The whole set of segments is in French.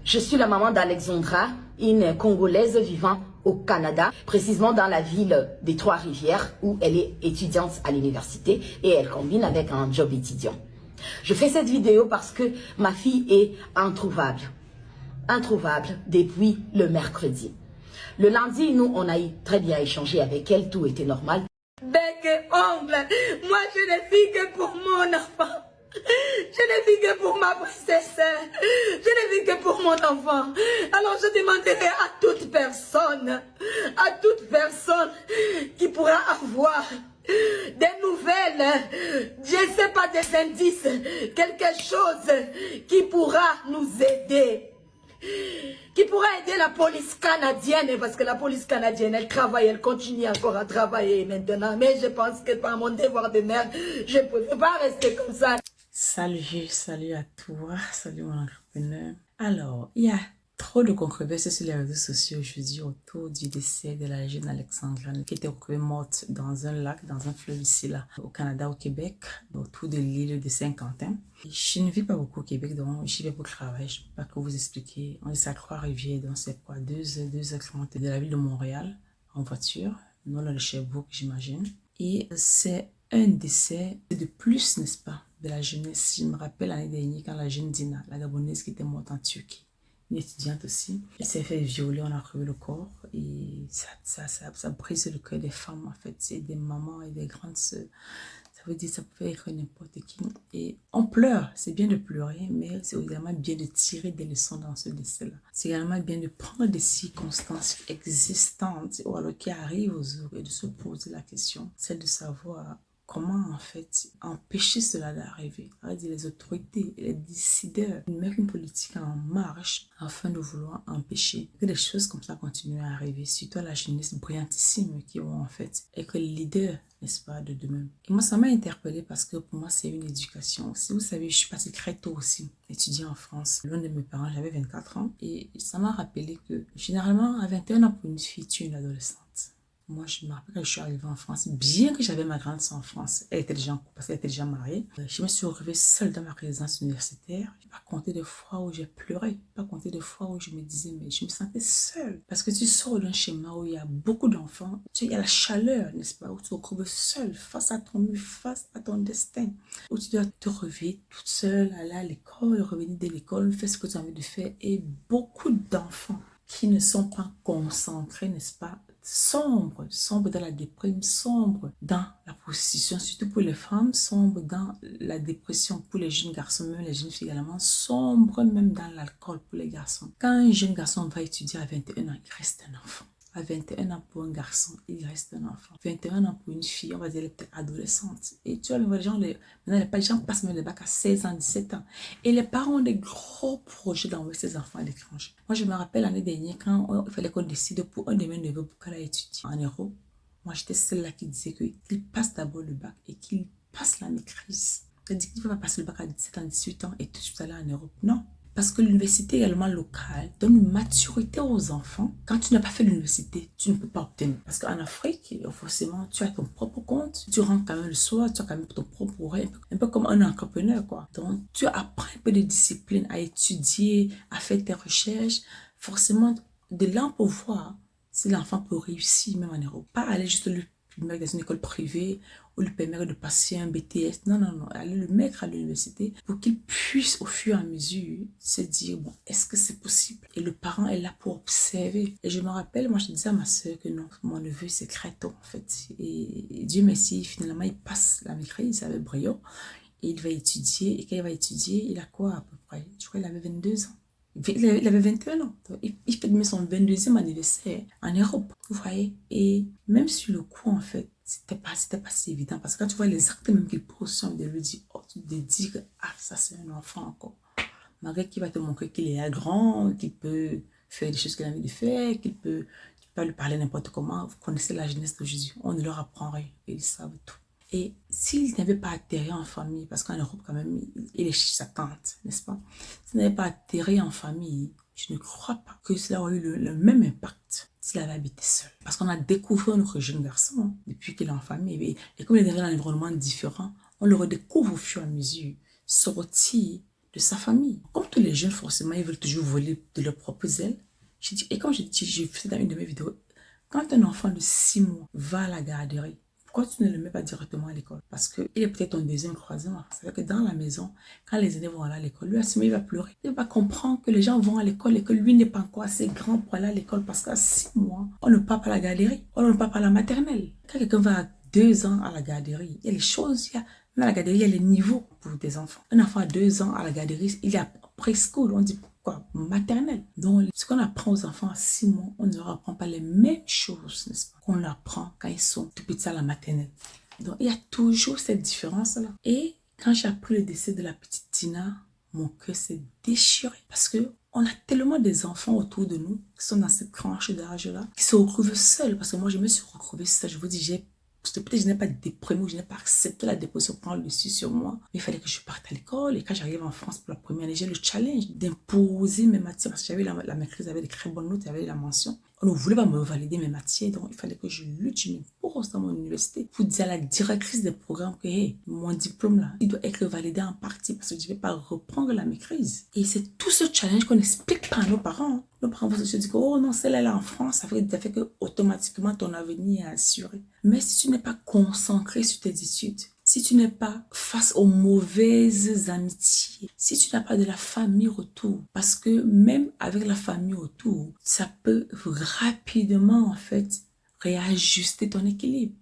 Je suis la maman d'Alexandra, une Congolaise vivant au Canada, précisément dans la ville des Trois-Rivières, où elle est étudiante à l'université et elle combine avec un job étudiant. Je fais cette vidéo parce que ma fille est introuvable. Introuvable depuis le mercredi. Le lundi, nous, on a très bien échangé avec elle, tout était normal. Bec et ongle, moi je ne vis que pour mon enfant. Je ne vis que pour ma princesse. Je ne vis que pour mon enfant. Alors je demanderai à toute personne qui pourra avoir des nouvelles, je ne sais pas, des indices, quelque chose qui pourra nous aider. Qui pourra aider la police canadienne, parce que la police canadienne, elle travaille, elle continue encore à travailler maintenant. Mais je pense que par mon devoir de mère, je ne peux pas rester comme ça. Salut à toi, salut mon entrepreneur. Alors, il y a trop de controverses sur les réseaux sociaux aujourd'hui autour du décès de la jeune Alexandra qui était retrouvée morte dans un lac, dans un fleuve ici là, au Canada, au Québec, autour de l'île de Saint-Quentin. Je ne vis pas beaucoup au Québec, donc j'y vais pour le travail. Je ne peux pas que vous expliquer. On est à Trois-Rivières, donc c'est quoi, 2h30 de la ville de Montréal en voiture, non là de Sherbrooke, j'imagine. Et c'est un décès de plus, n'est-ce pas, de la jeunesse. Je me rappelle l'année dernière quand la jeune Dina, la Gabonaise qui était morte en Turquie, une étudiante aussi, elle s'est fait violer, on a retrouvé le corps et ça brise le cœur des femmes en fait, c'est des mamans et des grandes sœurs. Ça veut dire ça peut être n'importe qui et on pleure, c'est bien de pleurer mais c'est également bien de tirer des leçons dans ce décès-là. C'est également bien de prendre des circonstances existantes ou alors qui arrivent aux autres et de se poser la question, c'est de savoir comment en fait empêcher cela d'arriver. Les autorités, les décideurs mettent une politique en marche afin de vouloir empêcher que des choses comme ça continuent à arriver, surtout à la jeunesse brillantissime qui vont en fait être les leaders, n'est-ce pas, de demain. Et moi ça m'a interpellée parce que pour moi c'est une éducation. Si vous savez, je suis passée très tôt aussi, étudier en France. L'un de mes parents, j'avais 24 ans et ça m'a rappelé que généralement à 21 ans pour une fille, tu es une adolescente. Moi, je me rappelle quand je suis arrivée en France, bien que j'avais ma grande sœur en France, elle était déjà en couple parce qu'elle était déjà mariée. Je me suis retrouvée seule dans ma résidence universitaire. Je n'ai pas compté de fois où j'ai pleuré, je n'ai pas compté de fois où je me disais, mais je me sentais seule. Parce que tu sors d'un schéma où il y a beaucoup d'enfants, il y a la chaleur, n'est-ce pas, où tu te retrouves seule face à ton mur, face à ton destin, où tu dois te réveiller toute seule, aller à l'école, revenir de l'école, faire ce que tu as envie de faire. Et beaucoup d'enfants qui ne sont pas concentrés, n'est-ce pas, sombre dans la déprime, sombre dans la prostitution, surtout pour les femmes, sombre dans la dépression pour les jeunes garçons, même les jeunes filles également, sombre même dans l'alcool pour les garçons. Quand un jeune garçon va étudier à 21 ans, il reste un enfant. À 21 ans pour un garçon, il reste un enfant. 21 ans pour une fille, on va dire, elle est peut-être adolescente. Et tu vois, les gens, maintenant, les gens passent même le bac à 16 ans, 17 ans. Et les parents ont des gros projets d'envoyer ses enfants à l'étranger. Moi, je me rappelle l'année dernière, quand il fallait qu'on décide pour un de mes neveux pour qu'elle aille étudier en Europe. Moi, j'étais celle-là qui disait qu'il passe d'abord le bac et qu'il passe la maîtrise. Elle dit qu'il ne va pas passer le bac à 17 ans, 18 ans et tout de suite aller en Europe. Non. Parce que l'université également locale donne une maturité aux enfants. Quand tu n'as pas fait l'université, tu ne peux pas obtenir. Parce qu'en Afrique, forcément, tu as ton propre compte. Tu rentres quand même le soir, tu as quand même ton propre horaire. Un peu comme un entrepreneur, quoi. Donc, tu apprends un peu de discipline, à étudier, à faire tes recherches. Forcément, de là, on peut voir si l'enfant peut réussir, même en Europe. Pas aller juste lui mettre dans une école privée ou lui permettre de passer un BTS. Non, non, non. Aller le mettre à l'université pour qu'il puisse au fur et à mesure se dire, bon, est-ce que c'est possible? Et le parent est là pour observer. Et je me rappelle, moi je disais à ma soeur que non, mon neveu c'est très tôt en fait. Et Dieu merci, finalement il passe la maîtrise avec brio. Et il va étudier. Et quand il va étudier, il a quoi à peu près? Je crois qu'il avait 22 ans. Il avait 21 ans. Il fait son 22e anniversaire en Europe. Vous voyez? Et même sur le coup, en fait, c'était pas si évident. Parce que quand tu vois les actes même qu'il pose, de lui dire, oh, tu te dis que ah, ça c'est un enfant encore. Malgré qu'il va te montrer qu'il est grand, qu'il peut faire des choses qu'il a envie de faire, tu peux lui parler n'importe comment. Vous connaissez la jeunesse de Jésus. On ne leur apprend rien. Ils savent tout. Et s'il n'avait pas atterri en famille, parce qu'en Europe quand même, il est chez sa tante, n'est-ce pas? S'il n'avait pas atterri en famille, je ne crois pas que cela aurait eu le même impact s'il avait habité seul. Parce qu'on a découvert notre jeune garçon hein, depuis qu'il est en famille. Et comme il est dans un environnement différent, on le redécouvre au fur et à mesure, sortir de sa famille. Comme tous les jeunes, forcément, ils veulent toujours voler de leurs propres ailes. Et comme j'ai fait dans une de mes vidéos, quand un enfant de 6 mois va à la garderie, pourquoi tu ne le mets pas directement à l'école? Parce qu'il est peut-être ton deuxième croisement. C'est-à-dire que dans la maison, quand les aînés vont aller à l'école, lui, il va pleurer. Il va comprendre que les gens vont à l'école et que lui n'est pas encore assez grand pour aller à l'école parce qu'à 6 mois, on ne part pas à la garderie, on ne part pas à la maternelle. Quand quelqu'un va à 2 ans à la garderie, il y a les choses, même à la garderie, il y a les niveaux pour des enfants. Un enfant à 2 ans à la garderie, il est à preschool, on dit quoi? Maternelle. Donc, ce qu'on apprend aux enfants à 6 mois, on ne leur apprend pas les mêmes choses, n'est-ce pas, qu'on apprend quand ils sont tout petits à la maternelle. Donc, il y a toujours cette différence-là. Et quand j'ai appris le décès de la petite Tina, mon cœur s'est déchiré parce que on a tellement des enfants autour de nous qui sont dans cette tranche d'âge-là, qui se retrouvent seuls. Parce que moi, je me suis retrouvée seule. Je vous dis, peut-être je n'ai pas déprimé ou je n'ai pas accepté la dépression prendre le dessus sur moi. Mais il fallait que je parte à l'école. Et quand j'arrive en France pour la première année, j'ai le challenge d'imposer mes matières. Parce que j'avais la maîtrise avait des très bonnes notes, j'avais la mention. On ne voulait pas me valider mes matières. Donc, il fallait que je lutte, je m'impose dans mon université pour dire à la directrice des programmes que hey, mon diplôme là, il doit être validé en partie parce que je ne vais pas reprendre la maîtrise. Et c'est tout ce challenge qu'on n'explique pas à nos parents. Nos parents vont se dire que oh non, celle-là là en France, ça fait que automatiquement ton avenir est assuré. Mais si tu n'es pas concentré sur tes études, si tu n'es pas face aux mauvaises amitiés, si tu n'as pas de la famille autour, parce que même avec la famille autour, ça peut rapidement, en fait, réajuster ton équilibre.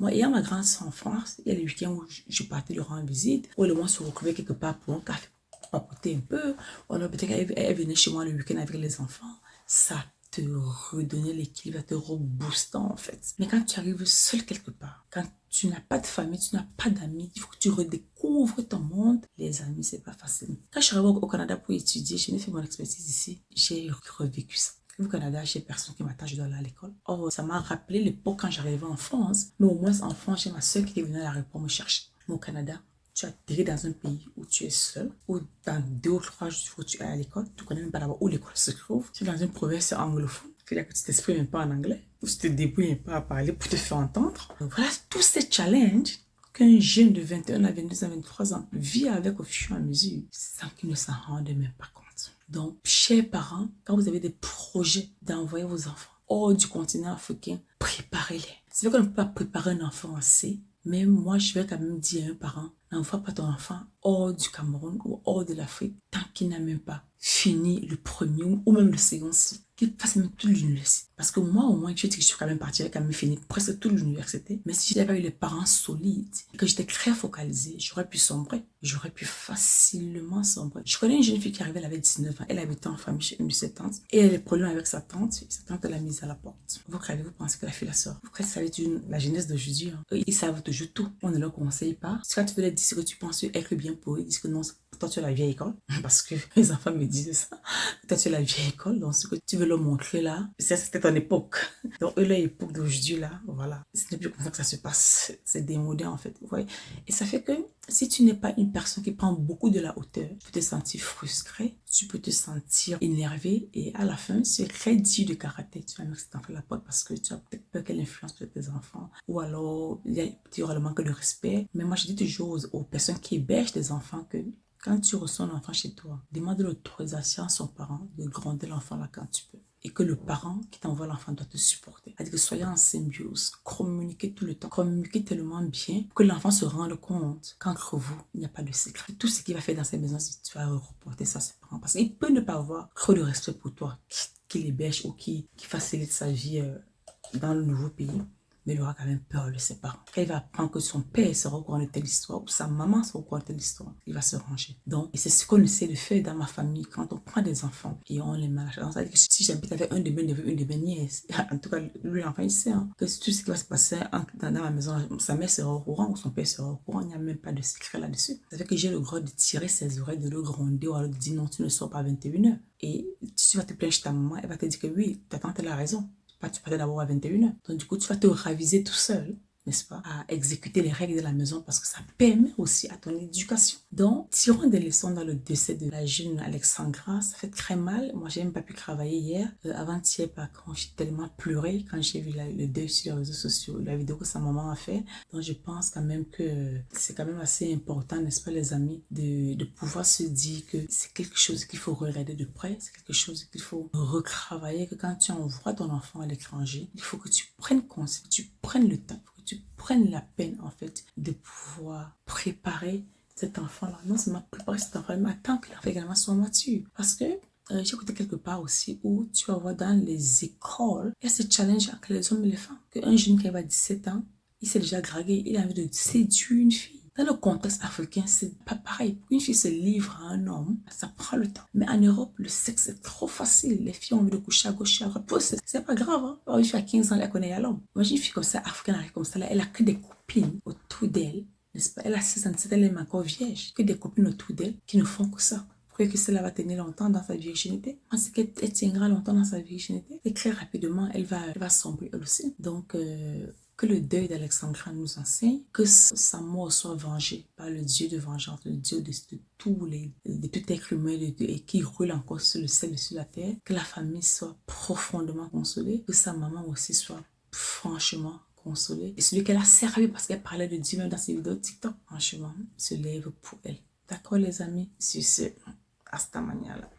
Moi, ayant ma grande sœur en France, il y a les week-ends où je partais lui rendre visite, ou le mois se retrouvait quelque part pour un café, pour papoter un peu, ou alors peut-être qu'elle venait chez moi le week-end avec les enfants. Ça te redonner l'équilibre, te reboostant en fait. Mais quand tu arrives seul quelque part, quand tu n'as pas de famille, tu n'as pas d'amis, il faut que tu redécouvres ton monde. Les amis, c'est pas facile. Quand je suis arrivée au Canada pour étudier, je n'ai fait mon expertise ici, j'ai revécu ça. Au Canada, j'ai personne qui m'attend, je dois aller à l'école. Oh, ça m'a rappelé l'époque quand j'arrivais en France. Mais au moins en France, j'ai ma soeur qui est venue à la pour me chercher. Mais au Canada, tu atterris dans un pays où tu es seul, où dans 2 ou 3 jours, où tu es à l'école, tu ne connais même pas d'abord où l'école se trouve. Tu es dans une province anglophone, c'est-à-dire que tu ne t'exprimes même pas en anglais, ou tu te débrouilles pas à parler pour te faire entendre. Donc voilà, tous ces challenges qu'un jeune de 21 à 22 à 23 ans vit avec au fur et à mesure, sans qu'il ne s'en rende même pas compte. Donc, chers parents, quand vous avez des projets d'envoyer vos enfants hors du continent africain, préparez-les. C'est vrai qu'on ne peut pas préparer un enfant assez, mais moi, je vais quand même dire à un parent, n'envoie pas ton enfant hors du Cameroun ou hors de l'Afrique tant qu'il n'a même pas fini le premier ou même le second cycle, qu'il fasse même toute l'université. Parce que moi, au moins, je suis quand même partie, j'avais quand même fini presque toute l'université. Mais si je n'avais pas eu les parents solides et que j'étais très focalisée, j'aurais pu sombrer. J'aurais pu facilement sombrer. Je connais une jeune fille qui arrivait, elle avait 19 ans, elle habitait en famille chez une de ses tantes et elle a des problèmes avec sa tante l'a mise à la porte. Vous pensez que la fille la sort. Vous savez la jeunesse d'aujourd'hui. Hein. Eux, ils savent toujours tout. On ne leur conseille pas. Quand tu veux leur dire ce que tu penses être bien pour eux, ils disent que non, toi tu es la vieille école. Parce que les enfants me disent ça. Toi tu es la vieille école, donc ce que tu veux leur montrer là, c'était ton époque. Donc eux, leur époque d'aujourd'hui là, voilà. Ce n'est plus comme ça que ça se passe. C'est démodé en fait. Vous voyez. Et ça fait que si tu n'es pas une personne qui prend beaucoup de la hauteur, tu peux te sentir frustré, tu peux te sentir énervé et à la fin, tu es très dur de caractère. Tu vas mettre cet enfant à la porte parce que tu as peut-être peur qu'elle influence peut-être tes enfants ou alors il y aura le manque de respect. Mais moi, je dis toujours aux personnes qui hébergent des enfants que quand tu reçois un enfant chez toi, demande l'autorisation à son parent de grandir l'enfant là quand tu peux. Et que le parent qui t'envoie l'enfant doit te supporter. C'est-à-dire que soyez en symbiose, communiquez tout le temps, communiquez tellement bien que l'enfant se rende compte qu'entre vous, il n'y a pas de secret. Tout ce qu'il va faire dans ses maisons, si tu vas reporter ça à ses parents. Parce qu'il peut ne pas avoir trop de respect pour toi, qui l'héberge ou qui facilite sa vie dans le nouveau pays. Mais il aura quand même peur de ses parents. Quand il va apprendre que son père sera au courant de telle histoire ou sa maman sera au courant de telle histoire, il va se ranger. Donc, et c'est ce qu'on essaie de faire dans ma famille quand on prend des enfants et on les mange. Alors, ça veut dire que si j'habite avec un de mes neveux, une de mes nièces, en tout cas, lui, l'enfant, il sait que tout ce qui va se passer dans ma maison, sa mère sera au courant ou son père sera au courant, il n'y a même pas de secret là-dessus. Ça fait que j'ai le droit de tirer ses oreilles, de le gronder ou alors de dire non, tu ne sors pas à 21h. Et si tu vas te plaindre chez ta maman, elle va te dire que oui, ta tante a raison. Tu partais d'abord à 21h. Donc, du coup, tu vas te raviser tout seul. n'est-ce pas, à exécuter les règles de la maison parce que ça permet aussi à ton éducation. Donc, tirons des leçons dans le décès de la jeune Alexandra. Ça fait très mal. Moi, j'ai même pas pu travailler hier. Avant-hier, par contre, j'ai tellement pleuré quand j'ai vu le deuil sur les réseaux sociaux, la vidéo que sa maman a fait. Donc, je pense quand même que c'est quand même assez important, n'est-ce pas, les amis, de pouvoir se dire que c'est quelque chose qu'il faut regarder de près, c'est quelque chose qu'il faut retravailler, que quand tu envoies ton enfant à l'étranger, il faut que tu prennes conscience, que tu prennes le temps, que tu prennes la peine, en fait, de pouvoir préparer cet enfant-là. Non seulement préparer cet enfant, mais attendre que l'enfant également soit mature. Parce que j'ai écouté quelque part aussi où tu vas voir dans les écoles, il y a ce challenge entre les hommes et les femmes. Qu'un jeune qui a 17 ans, il s'est déjà dragué, il a envie de séduire une fille. Dans le contexte africain, c'est pas pareil. Pour une fille se livre à un homme, ça prend le temps. Mais en Europe, le sexe est trop facile. Les filles ont envie de coucher à gauche et à droite. C'est pas grave. Hein? Une fille à 15 ans, elle connaît l'homme. Imagine une fille comme ça, africaine, comme ça, là, elle a que des copines autour d'elle. N'est-ce pas? Elle a 6 ans, elle est encore vierge. Que des copines autour d'elle qui ne font que ça. Que cela va tenir longtemps dans sa virginité. Parce qu'elle tiendra longtemps dans sa virginité. Et très rapidement, elle va sombrer elle aussi. Donc, que le deuil d'Alexandra nous enseigne, que sa mort soit vengée par le Dieu de vengeance, le Dieu de tout être humain et qui roule encore sur le ciel et sur la terre, que la famille soit profondément consolée, que sa maman aussi soit franchement consolée. Et celui qu'elle a servi parce qu'elle parlait de Dieu même dans ses vidéos TikTok, franchement, se lève pour elle. D'accord les amis? Sur ce, hasta mañana.